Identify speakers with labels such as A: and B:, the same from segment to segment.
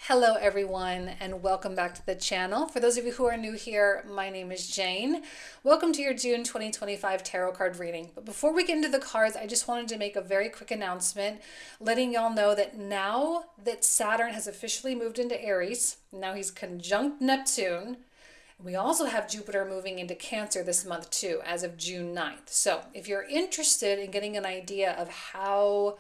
A: Hello everyone and welcome back to the channel. For those of you who are new here, my name is Jane. Welcome to your June 2025 tarot card reading. But before we get into the cards, I just wanted to make a very quick announcement letting y'all know that now that Saturn has officially moved into Aries, now he's conjunct Neptune. We also have Jupiter moving into Cancer this month too, as of June 9th. So if you're interested in getting an idea of how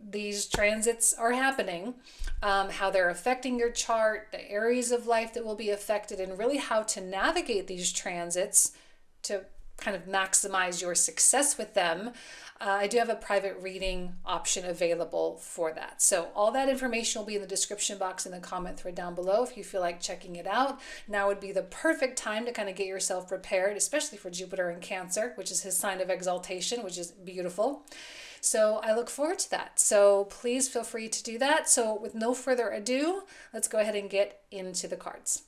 A: these transits are happening, how they're affecting your chart, the areas of life that will be affected, and really how to navigate these transits to kind of maximize your success with them. I do have a private reading option available for that. So all that information will be in the description box in the comment thread down below if you feel like checking it out. Now would be the perfect time to kind of get yourself prepared, especially for Jupiter in Cancer, which is his sign of exaltation, which is beautiful. So I look forward to that. So please feel free to do that. So with no further ado, let's go ahead and get into the cards.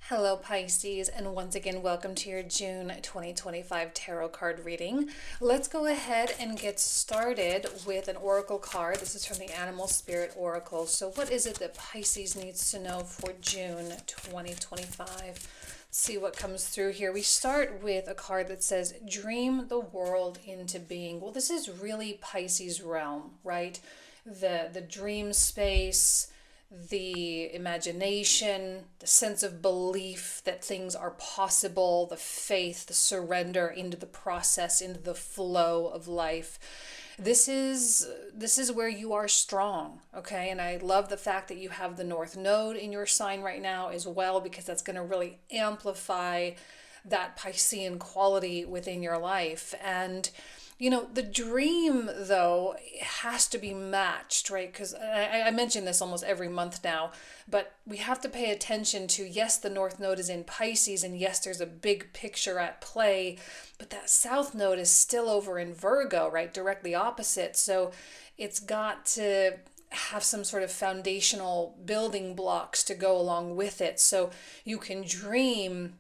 A: Hello Pisces, and once again welcome to your June 2025 tarot card reading. Let's go ahead and get started with an oracle card. This is from the Animal Spirit Oracle. So what is it that Pisces needs to know for June 2025? See what comes through here. We start with a card that says dream the world into being. Well, this is really Pisces realm, right? The dream space, the imagination, the sense of belief that things are possible, the faith, the surrender into the process, into the flow of life. This is where you are strong, okay? And I love the fact that you have the North Node in your sign right now as well, because that's going to really amplify that Piscean quality within your life. And you know, the dream, though, has to be matched, right? Because I mention this almost every month now, but we have to pay attention to, yes, the North Node is in Pisces, and yes, there's a big picture at play, but that South Node is still over in Virgo, right? Directly opposite. So it's got to have some sort of foundational building blocks to go along with it. So you can dream,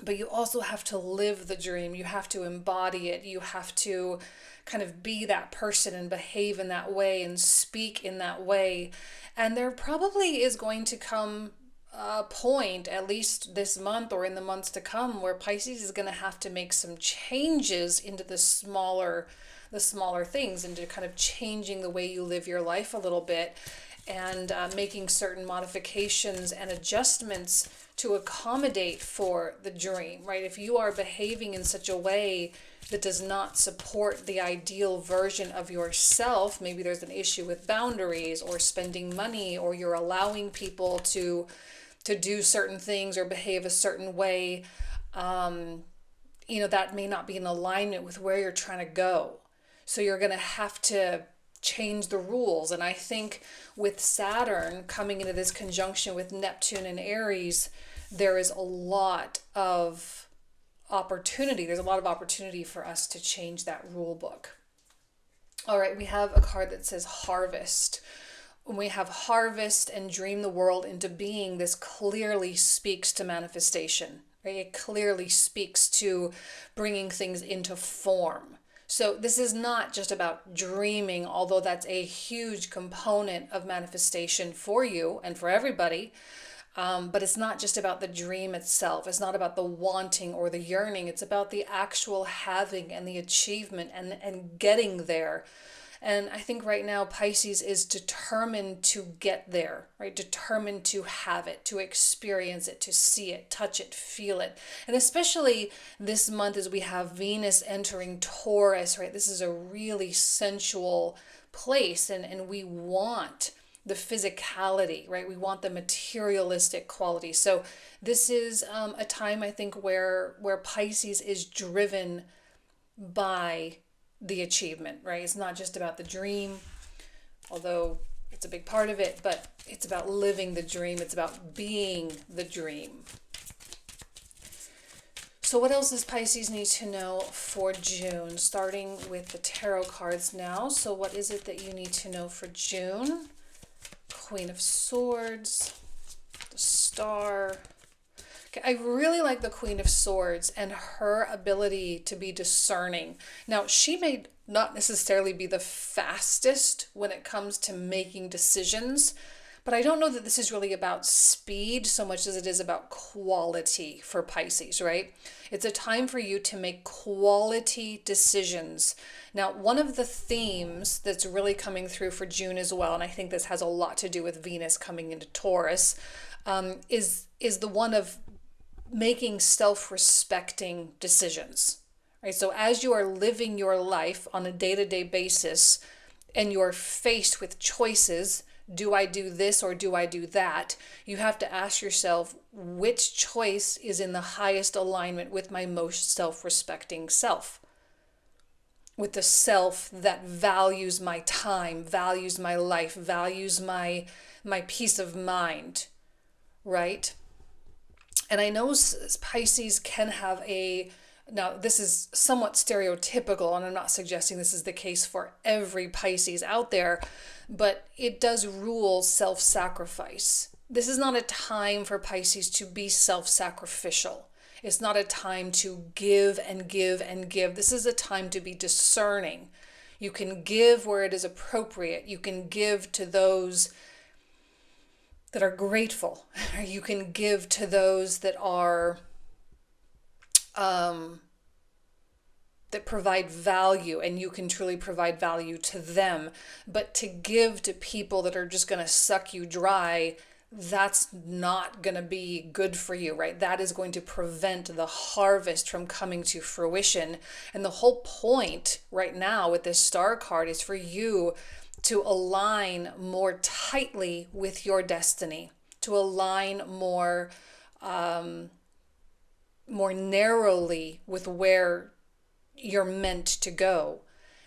A: but you also have to live the dream. You have to embody it. You have to kind of be that person and behave in that way and speak in that way. And there probably is going to come a point, at least this month or in the months to come, where Pisces is going to have to make some changes into the smaller things, into kind of changing the way you live your life a little bit, and making certain modifications and adjustments to accommodate for the dream, right? If you are behaving in such a way that does not support the ideal version of yourself, maybe there's an issue with boundaries or spending money, or you're allowing people to do certain things or behave a certain way, you know, that may not be in alignment with where you're trying to go. So you're going to have to change the rules. And I think with Saturn coming into this conjunction with Neptune and Aries, there is a lot of opportunity. There's a lot of opportunity for us to change that rule book. All right, we have a card that says harvest. When we have harvest and dream the world into being, this clearly speaks to manifestation, right? It clearly speaks to bringing things into form. So this is not just about dreaming, although that's a huge component of manifestation for you and for everybody. But it's not just about the dream itself. It's not about the wanting or the yearning. It's about the actual having and the achievement and getting there. And I think right now Pisces is determined to get there, right? Determined to have it, to experience it, to see it, touch it, feel it. And especially this month as we have Venus entering Taurus, right? This is a really sensual place, and we want the physicality, right? We want the materialistic quality. So this is a time, I think, where Pisces is driven by the achievement, right? It's not just about the dream, although it's a big part of it, but it's about living the dream. It's about being the dream. So what else does Pisces need to know for June? Starting with the tarot cards now. So what is it that you need to know for June? Queen of Swords, the Star, I really like the Queen of Swords and her ability to be discerning. Now, she may not necessarily be the fastest when it comes to making decisions, but I don't know that this is really about speed so much as it is about quality for Pisces, right? It's a time for you to make quality decisions. Now, one of the themes that's really coming through for June as well, and I think this has a lot to do with Venus coming into Taurus, is the one of making self-respecting decisions, right? So as you are living your life on a day-to-day basis and you're faced with choices, do I do this or do I do that? You have to ask yourself, which choice is in the highest alignment with my most self-respecting self? With the self that values my time, values my life, values my peace of mind, right? And I know Pisces can have now this is somewhat stereotypical, and I'm not suggesting this is the case for every Pisces out there, but it does rule self-sacrifice. This is not a time for Pisces to be self-sacrificial. It's not a time to give and give and give. This is a time to be discerning. You can give where it is appropriate. You can give to those that are grateful. You can give to those that are that provide value, and you can truly provide value to them. But to give to people that are just going to suck you dry, that's not going to be good for you, right? That is going to prevent the harvest from coming to fruition. And the whole point right now with this star card is for you to align more tightly with your destiny, to align more narrowly with where you're meant to go.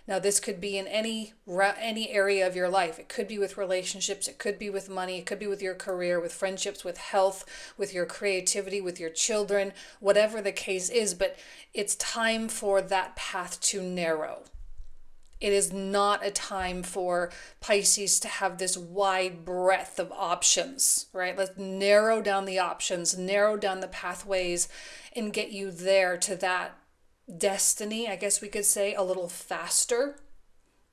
A: Now, this could be in any area of your life. It could be with relationships. It could be with money. It could be with your career, with friendships, with health, with your creativity, with your children, whatever the case is. But it's time for that path to narrow. It is not a time for Pisces to have this wide breadth of options, right? Let's narrow down the options, narrow down the pathways, and get you there to that destiny, I guess we could say, a little faster.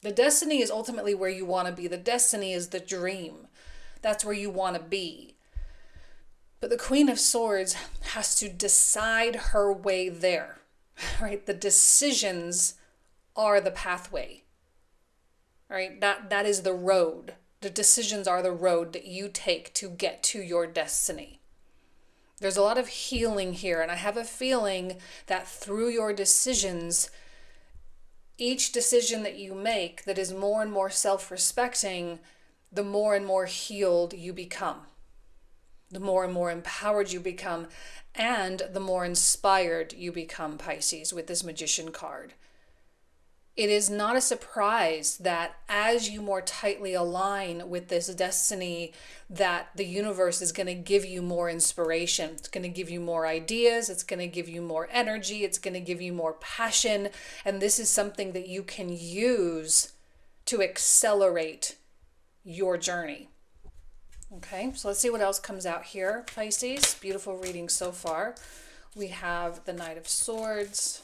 A: The destiny is ultimately where you want to be. The destiny is the dream. That's where you want to be. But the Queen of Swords has to decide her way there, right? The decisions are the pathway, right? That is the road. The decisions are the road that you take to get to your destiny. There's a lot of healing here, and I have a feeling that through your decisions, each decision that you make that is more and more self-respecting, the more and more healed you become, the more and more empowered you become, and the more inspired you become, Pisces, with this Magician card. It is not a surprise that as you more tightly align with this destiny, that the universe is going to give you more inspiration. It's going to give you more ideas. It's going to give you more energy. It's going to give you more passion. And this is something that you can use to accelerate your journey. Okay, so let's see what else comes out here, Pisces. Beautiful reading so far. We have the Knight of Swords,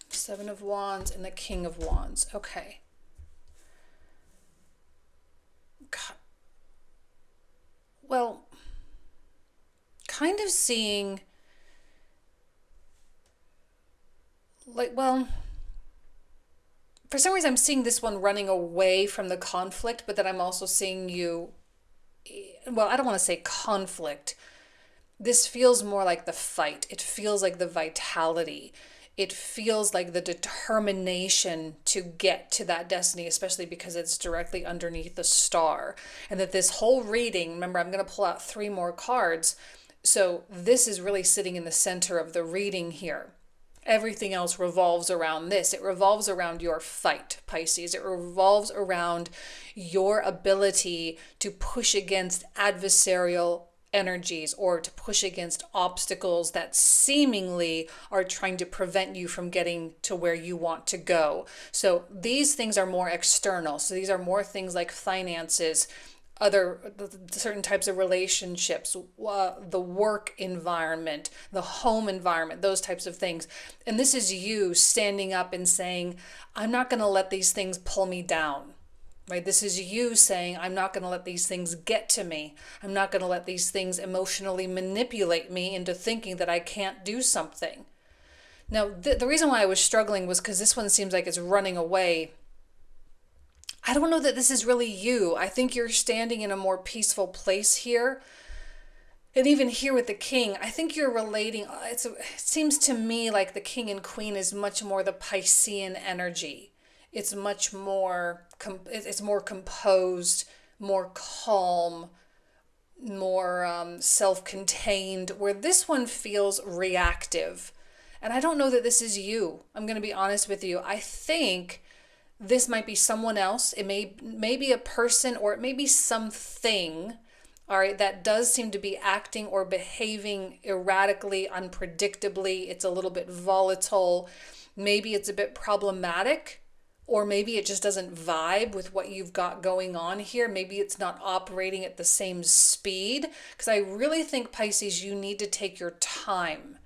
A: Seven of Wands, and the King of Wands. Okay. God. Well, kind of seeing, for some reason I'm seeing this one running away from the conflict, but then I'm also seeing you, I don't want to say conflict. This feels more like the fight. It feels like the vitality. It feels like the determination to get to that destiny, especially because it's directly underneath the star. And that this whole reading, remember, I'm going to pull out 3 more cards. So this is really sitting in the center of the reading here. Everything else revolves around this. It revolves around your fight, Pisces. It revolves around your ability to push against adversarial energies or to push against obstacles that seemingly are trying to prevent you from getting to where you want to go. So these things are more external. So these are more things like finances, other certain types of relationships, the work environment, the home environment, those types of things. And this is you standing up and saying, I'm not going to let these things pull me down. Right? This is you saying, I'm not going to let these things get to me. I'm not going to let these things emotionally manipulate me into thinking that I can't do something. Now, the reason why I was struggling was because this one seems like it's running away. I don't know that this is really you. I think you're standing in a more peaceful place here. And even here with the king, I think you're relating, it seems to me like the king and queen is much more the Piscean energy. It's much more, it's more composed, more calm, more self-contained, where this one feels reactive. And I don't know that this is you. I'm going to be honest with you. I think this might be someone else. It may be a person, or it may be something, all right, that does seem to be acting or behaving erratically, unpredictably. It's a little bit volatile. Maybe it's a bit problematic. Or maybe it just doesn't vibe with what you've got going on here. Maybe it's not operating at the same speed. Because I really think, Pisces, you need to take your time.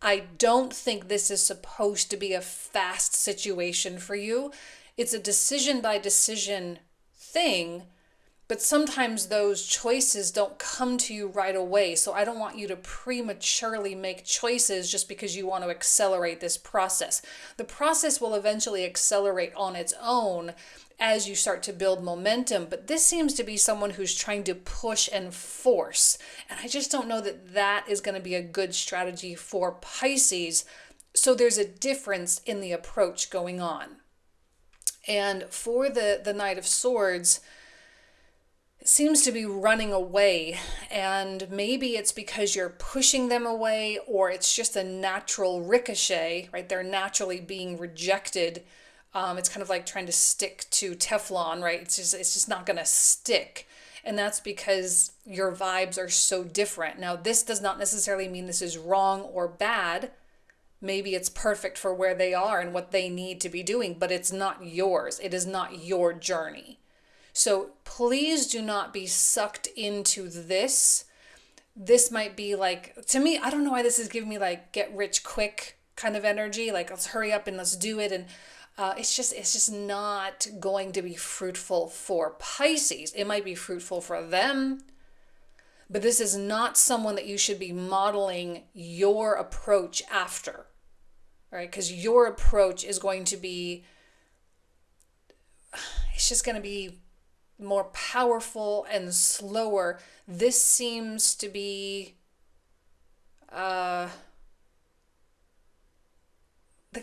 A: I don't think this is supposed to be a fast situation for you. It's a decision by decision thing. But sometimes those choices don't come to you right away. So I don't want you to prematurely make choices just because you want to accelerate this process. The process will eventually accelerate on its own as you start to build momentum. But this seems to be someone who's trying to push and force. And I just don't know that that is going to be a good strategy for Pisces. So there's a difference in the approach going on. And for the Knight of Swords, seems to be running away, and maybe it's because you're pushing them away, or it's just a natural ricochet, right? They're naturally being rejected. It's kind of like trying to stick to Teflon, right? It's just not going to stick. And that's because your vibes are so different. Now, this does not necessarily mean this is wrong or bad. Maybe it's perfect for where they are and what they need to be doing, but it's not yours. It is not your journey. So please do not be sucked into this. This might be like, to me, I don't know why this is giving me like get rich quick kind of energy. Like, let's hurry up and let's do it. And it's just not going to be fruitful for Pisces. It might be fruitful for them, but this is not someone that you should be modeling your approach after, right? Because your approach is going to be, it's just going to be more powerful and slower. This seems to be like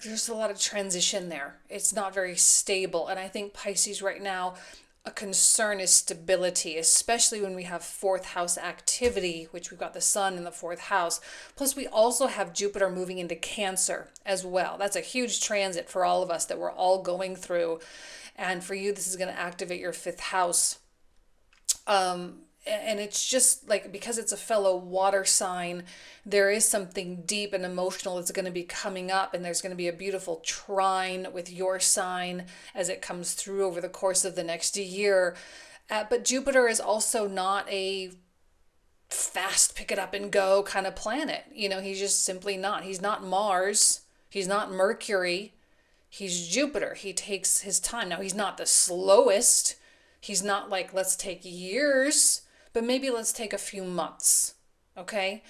A: there's a lot of transition there. It's not very stable. And I think Pisces right now, a concern is stability, especially when we have fourth house activity, which we've got the sun in the fourth house. Plus we also have Jupiter moving into Cancer as well. That's a huge transit for all of us that we're all going through. And for you, this is going to activate your fifth house. And it's just like, because it's a fellow water sign, there is something deep and emotional that's going to be coming up. And there's going to be a beautiful trine with your sign as it comes through over the course of the next year. But Jupiter is also not a fast pick it up and go kind of planet. You know, he's just simply not. He's not Mars. He's not Mercury. He's Jupiter. He takes his time. Now, he's not the slowest. He's not like, let's take years, but maybe let's take a few months, okay?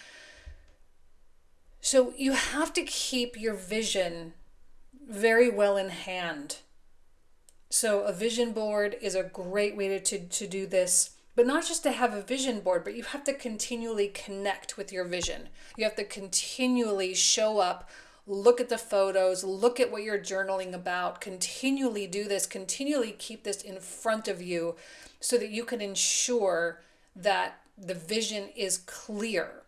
A: So you have to keep your vision very well in hand. So a vision board is a great way to do this, but not just to have a vision board, but you have to continually connect with your vision. You have to continually show up, look at the photos, look at what you're journaling about, continually do this, continually keep this in front of you so that you can ensure that the vision is clear.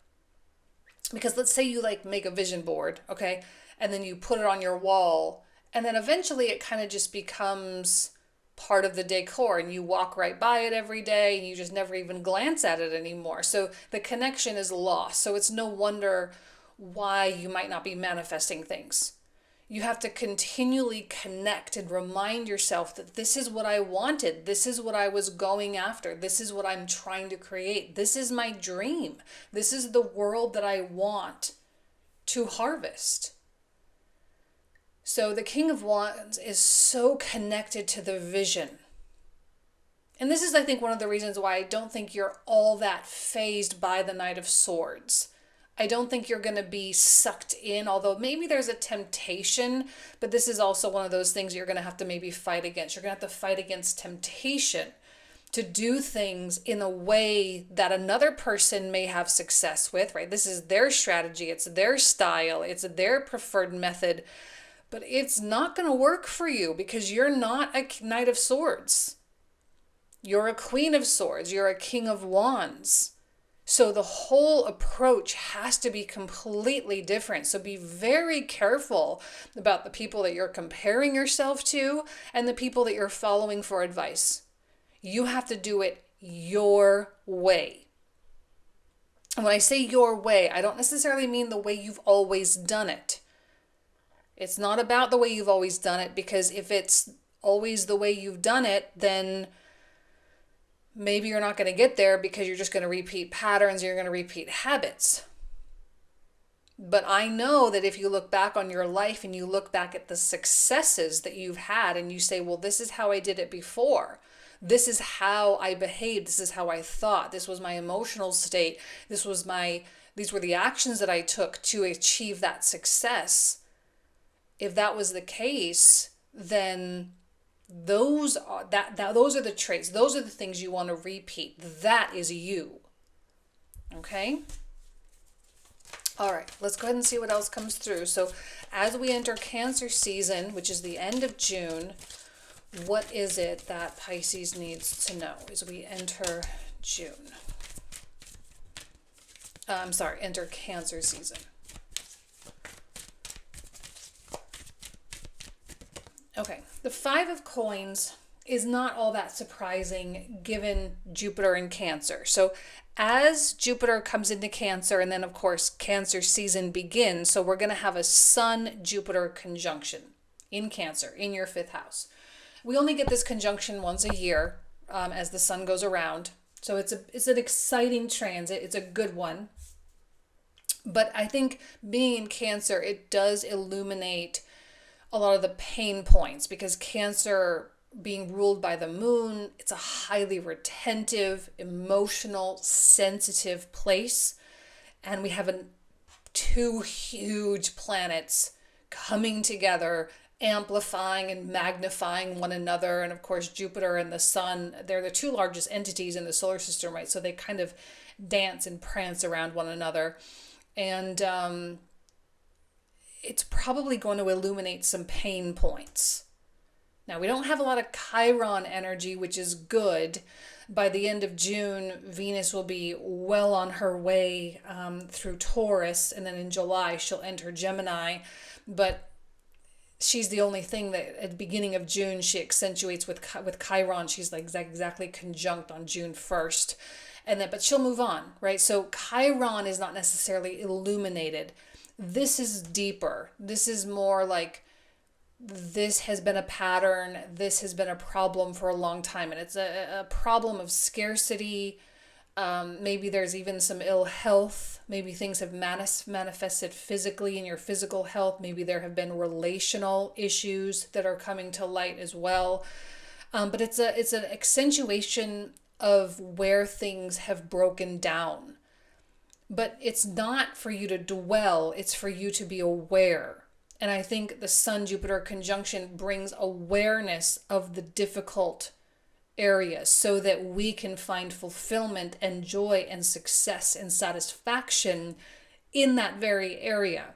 A: Because let's say you like make a vision board, okay? And then you put it on your wall, and then eventually it kind of just becomes part of the decor and you walk right by it every day and you just never even glance at it anymore. So the connection is lost. So it's no wonder why you might not be manifesting things. You have to continually connect and remind yourself that this is what I wanted. This is what I was going after. This is what I'm trying to create. This is my dream. This is the world that I want to harvest. So the King of Wands is so connected to the vision. And this is, I think, one of the reasons why I don't think you're all that fazed by the Knight of Swords. I don't think you're going to be sucked in, although maybe there's a temptation, but this is also one of those things you're going to have to maybe fight against. You're going to have to fight against temptation to do things in a way that another person may have success with, right? This is their strategy, it's their style, it's their preferred method, but it's not going to work for you because you're not a Knight of Swords. You're a Queen of Swords, you're a King of Wands. So the whole approach has to be completely different. So be very careful about the people that you're comparing yourself to and the people that you're following for advice. You have to do it your way. And when I say your way, I don't necessarily mean the way you've always done it. It's not about the way you've always done it, because if it's always the way you've done it, then maybe you're not going to get there because you're just going to repeat patterns, you're going to repeat habits. But I know that if you look back on your life and you look back at the successes that you've had and you say, well, this is how I did it before. This is how I behaved. This is how I thought. This was my emotional state. These were the actions that I took to achieve that success. If that was the case, then those are the traits. Those are the things you want to repeat. That is you. Okay? All right, let's go ahead and see what else comes through. So as we enter Cancer season, which is the end of June, what is it that Pisces needs to know as we enter June? Enter Cancer season. Okay, the Five of Coins is not all that surprising given Jupiter in Cancer. So as Jupiter comes into Cancer, and then of course Cancer season begins, so we're going to have a Sun-Jupiter conjunction in Cancer, in your 5th house. We only get this conjunction once a year as the sun goes around. So it's an exciting transit. It's a good one. But I think being in Cancer, it does illuminate a lot of the pain points, because Cancer being ruled by the moon, it's a highly retentive, emotional, sensitive place. And we have two huge planets coming together, amplifying and magnifying one another. And of course, Jupiter and the sun, they're the two largest entities in the solar system, right? So they kind of dance and prance around one another. And it's probably going to illuminate some pain points. Now, we don't have a lot of Chiron energy, which is good. By the end of June, Venus will be well on her way through Taurus, and then in July, she'll enter Gemini. But she's the only thing that at the beginning of June, she accentuates with Chiron. She's like exactly conjunct on June 1st. But she'll move on, right? So Chiron is not necessarily illuminated. This is deeper. This is more like, this has been a pattern. This has been a problem for a long time. And it's a problem of scarcity. Maybe there's even some ill health. Maybe things have manifested physically in your physical health. Maybe there have been relational issues that are coming to light as well. But it's an accentuation of where things have broken down. But it's not for you to dwell, it's for you to be aware. And I think the Sun-Jupiter conjunction brings awareness of the difficult areas so that we can find fulfillment and joy and success and satisfaction in that very area.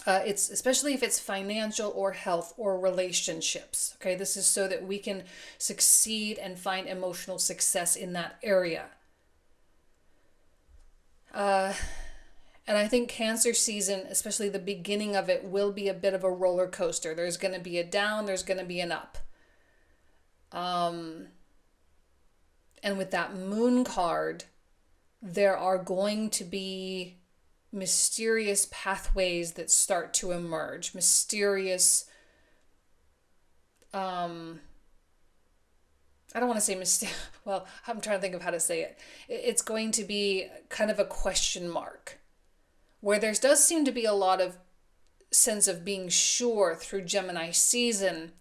A: It's especially if it's financial or health or relationships. Okay, this is so that we can succeed and find emotional success in that area. And I think Cancer season, especially the beginning of it, will be a bit of a roller coaster. There's going to be a down, there's going to be an up. And with that moon card, there are going to be mysterious pathways that start to emerge, mysterious, I don't want to say well, I'm trying to think of how to say it. It's going to be kind of a question mark, where there does seem to be a lot of sense of being sure through Gemini season.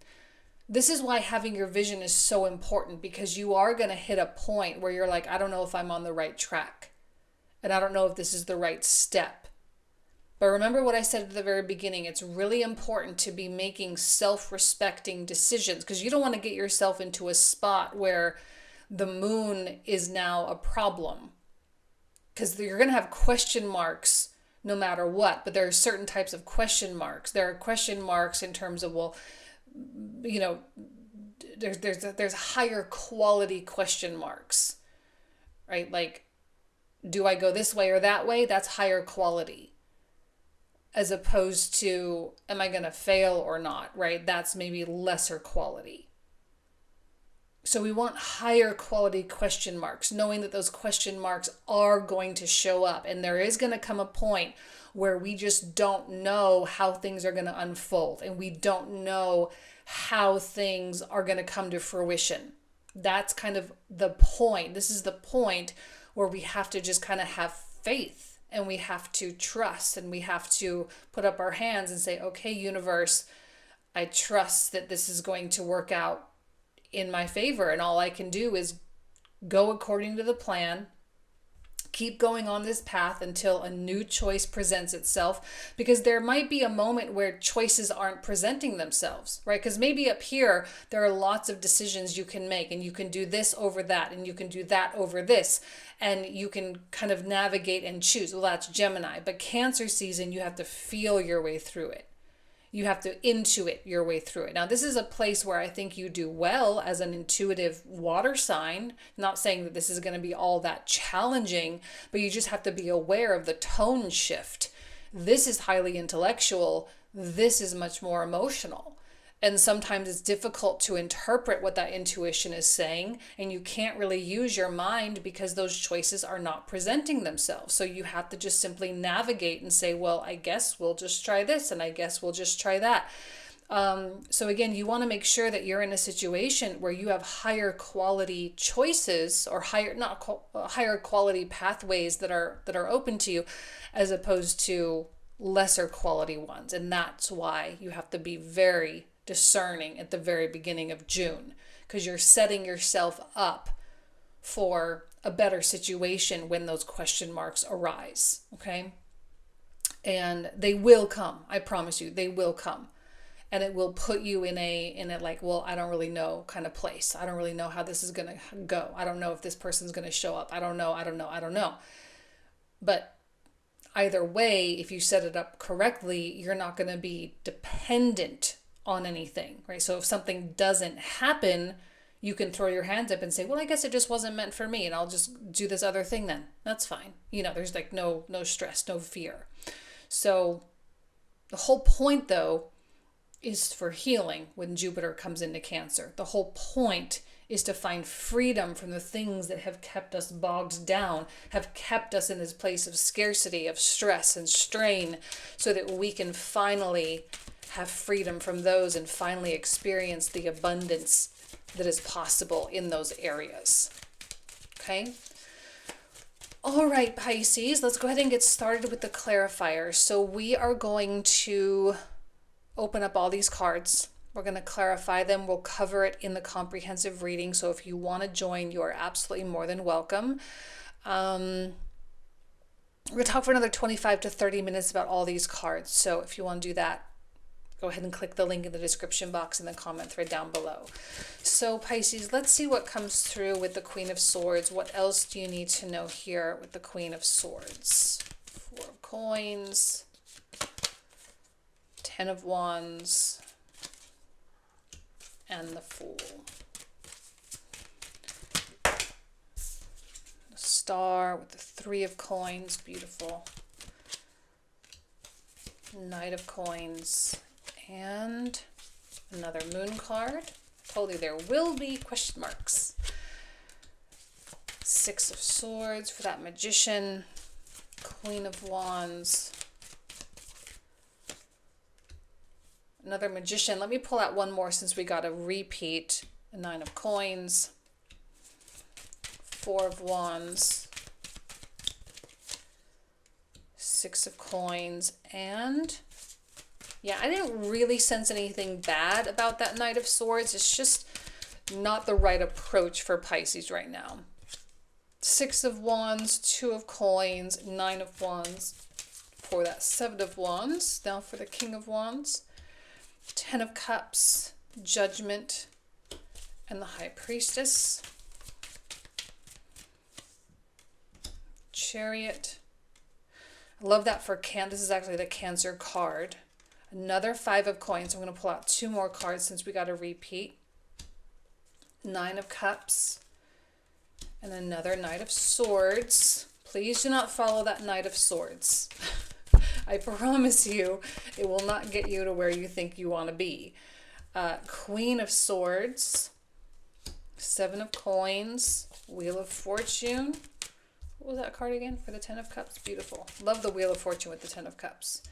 A: This is why having your vision is so important, because you are going to hit a point where you're like, I don't know if I'm on the right track, and I don't know if this is the right step. But remember what I said at the very beginning, it's really important to be making self-respecting decisions, because you don't want to get yourself into a spot where the moon is now a problem, because you're going to have question marks no matter what. But there are certain types of question marks. There are question marks in terms of, well, you know, there's higher quality question marks, right? Like, do I go this way or that way? That's higher quality. As opposed to, am I going to fail or not, right? That's maybe lesser quality. So we want higher quality question marks, knowing that those question marks are going to show up. And there is going to come a point where we just don't know how things are going to unfold, and we don't know how things are going to come to fruition. That's kind of the point. This is the point where we have to just kind of have faith. And we have to trust, and we have to put up our hands and say, okay, universe, I trust that this is going to work out in my favor. And all I can do is go according to the plan, keep going on this path until a new choice presents itself, because there might be a moment where choices aren't presenting themselves, right? Because maybe up here, there are lots of decisions you can make, and you can do this over that, and you can do that over this, and you can kind of navigate and choose. Well, that's Gemini. But Cancer season, you have to feel your way through it. You have to intuit your way through it. Now, this is a place where I think you do well as an intuitive water sign. Not saying that this is going to be all that challenging, but you just have to be aware of the tone shift. This is highly intellectual. This is much more emotional. And sometimes it's difficult to interpret what that intuition is saying, and you can't really use your mind because those choices are not presenting themselves. So you have to just simply navigate and say, well, I guess we'll just try this, and I guess we'll just try that. So again, you want to make sure that you're in a situation where you have higher quality choices, or higher quality pathways that are open to you, as opposed to lesser quality ones. And that's why you have to be very discerning at the very beginning of June, because you're setting yourself up for a better situation when those question marks arise. Okay. And they will come. I promise you, they will come. And it will put you in a like, well, I don't really know kind of place. I don't really know how this is going to go. I don't know if this person's going to show up. I don't know. But either way, if you set it up correctly, you're not going to be dependent on anything, right? So if something doesn't happen, you can throw your hands up and say, well, I guess it just wasn't meant for me, and I'll just do this other thing then. That's fine. There's like no stress, no fear. So the whole point, though, is for healing when Jupiter comes into Cancer. The whole point is to find freedom from the things that have kept us bogged down, have kept us in this place of scarcity, of stress and strain, so that we can finally have freedom from those and finally experience the abundance that is possible in those areas. Okay? All right, Pisces, let's go ahead and get started with the clarifiers. So we are going to open up all these cards. We're going to clarify them. We'll cover it in the comprehensive reading. So if you want to join, you are absolutely more than welcome. We're going to talk for another 25 to 30 minutes about all these cards. So if you want to do that, go ahead and click the link in the description box in the comment thread down below. So Pisces, let's see what comes through with the Queen of Swords. What else do you need to know here with the Queen of Swords? 4 of Coins, 10 of Wands, and the Fool. The Star with the 3 of Coins, beautiful. Knight of Coins, and another Moon card. Told you there will be question marks. Six of Swords for that Magician. Queen of Wands. Another Magician. Let me pull out one more since we got a repeat. A Nine of Coins. Four of Wands. Six of Coins. And yeah, I didn't really sense anything bad about that Knight of Swords. It's just not the right approach for Pisces right now. Six of Wands, Two of Coins, Nine of Wands for that Seven of Wands. Now for the King of Wands. Ten of Cups, Judgment, and the High Priestess. Chariot. I love that for This is actually the Cancer card. Another Five of Coins. I'm going to pull out two more cards since we got a repeat. Nine of Cups. And another Knight of Swords. Please do not follow that Knight of Swords. I promise you, it will not get you to where you think you want to be. Queen of Swords. Seven of Coins. Wheel of Fortune. What was that card again for the Ten of Cups? Beautiful. Love the Wheel of Fortune with the Ten of Cups.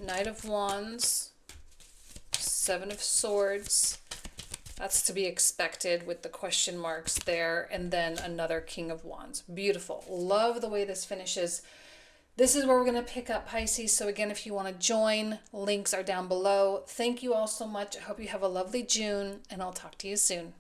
A: Knight of Wands. Seven of Swords. That's to be expected with the question marks there. And then another King of Wands. Beautiful. Love the way this finishes. This is where we're going to pick up, Pisces. So again, if you want to join, links are down below. Thank you all so much. I hope you have a lovely June, and I'll talk to you soon.